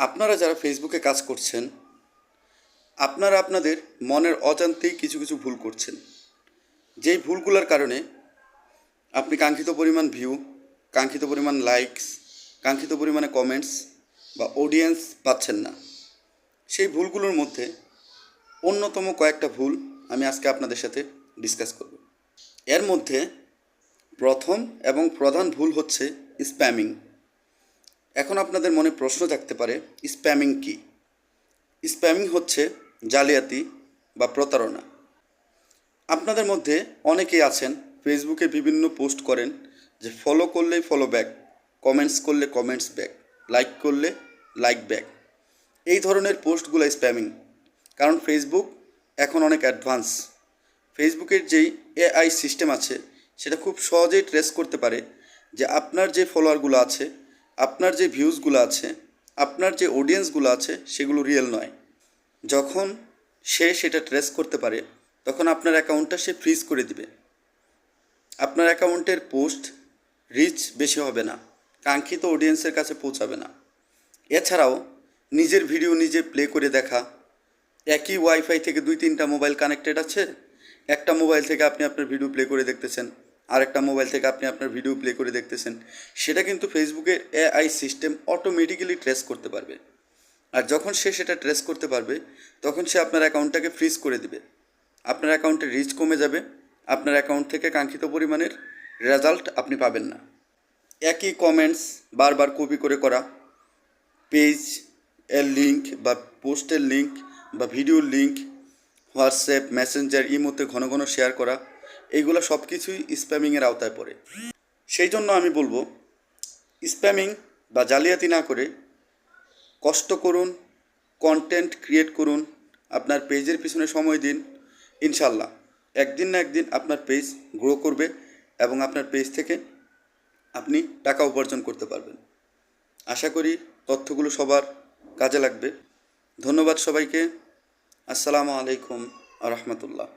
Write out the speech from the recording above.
আপনারা যারা ফেসবুকে কাজ করছেন, আপনারা আপনাদের মনের অজান্তেই কিছু কিছু ভুল করছেন। যেই ভুলগুলোর কারণে আপনি কাঙ্ক্ষিত পরিমাণ ভিউ, কাঙ্ক্ষিত পরিমাণ লাইকস, কাঙ্ক্ষিত পরিমাণে কমেন্টস বা অডিয়েন্স পাচ্ছেন না। সেই ভুলগুলোর মধ্যে অন্যতম কয়েকটা ভুল আমি আজকে আপনাদের সাথে ডিসকাস করব। এর মধ্যে প্রথম এবং প্রধান ভুল হচ্ছে স্প্যামিং। এখন আপনাদের মনে প্রশ্ন থাকতে পারে, স্প্যামিং কী? স্প্যামিং হচ্ছে জালিয়াতি বা প্রতারণা। আপনাদের মধ্যে অনেকেই আছেন ফেসবুকে বিভিন্ন পোস্ট করেন যে ফলো করলেই ফলো ব্যাক, কমেন্টস করলে কমেন্টস ব্যাক, লাইক করলে লাইক ব্যাক। এই ধরনের পোস্টগুলো স্প্যামিং। কারণ ফেসবুক এখন অনেক অ্যাডভান্স। ফেসবুকের যেই এআই সিস্টেম আছে সেটা খুব সহজেই ট্রেস করতে পারে যে আপনার যে ফলোয়ারগুলো আছে, আপনার যে ভিউজগুলো আছে, আপনার যে অডিয়েন্সগুলো আছে সেগুলো রিয়েল নয়। যখন সে সেটা ট্রেস করতে পারে তখন আপনার অ্যাকাউন্টটা সে ফ্রিজ করে দিবে। আপনার অ্যাকাউন্টের পোস্ট রিচ বেশি হবে না, কাঙ্ক্ষিত অডিয়েন্সের কাছে পৌঁছাবে না। এছাড়াও নিজের ভিডিও নিজে প্লে করে দেখা, একই ওয়াইফাই থেকে 2-3টা মোবাইল কানেক্টেড আছে, একটা মোবাইল থেকে আপনি আপনার ভিডিও প্লে করে দেখতেছেন, আরেকটা মোবাইল থেকে আপনি আপনার ভিডিও প্লে করে দেখতেছেন, সেটা কিন্তু ফেসবুকের এআই সিস্টেম অটোমেটিক্যালি ট্রেস করতে পারবে। আর যখন সে সেটা ট্রেস করতে পারবে তখন সে আপনার অ্যাকাউন্টটাকে ফ্রিজ করে দিবে। আপনার অ্যাকাউন্টের রিচ কমে যাবে, আপনার অ্যাকাউন্ট থেকে কাঙ্ক্ষিত পরিমাণের রেজাল্ট আপনি পাবেন না। একই কমেন্টস বারবার কপি করে করা, পেজ এর লিঙ্ক বা পোস্টের লিঙ্ক বা ভিডিওর লিঙ্ক হোয়াটসঅ্যাপ, মেসেঞ্জার, ইমোতে ঘন ঘন শেয়ার করা, এইগুলো সব কিছুই স্প্যামিংয়ের আওতায় পড়ে। সেই জন্য আমি বলবো, স্প্যামিং বা জালিয়াতি না করে কষ্ট করুন, কন্টেন্ট ক্রিয়েট করুন, আপনার পেজের পিছনে সময় দিন। ইনশাল্লাহ একদিন না একদিন আপনার পেজ গ্রো করবে এবং আপনার পেজ থেকে আপনি টাকা উপার্জন করতে পারবেন। আশা করি তথ্যগুলো সবার কাজে লাগবে। ধন্যবাদ সবাইকে। আসসালামু আলাইকুম ওয়া রাহমাতুল্লাহ।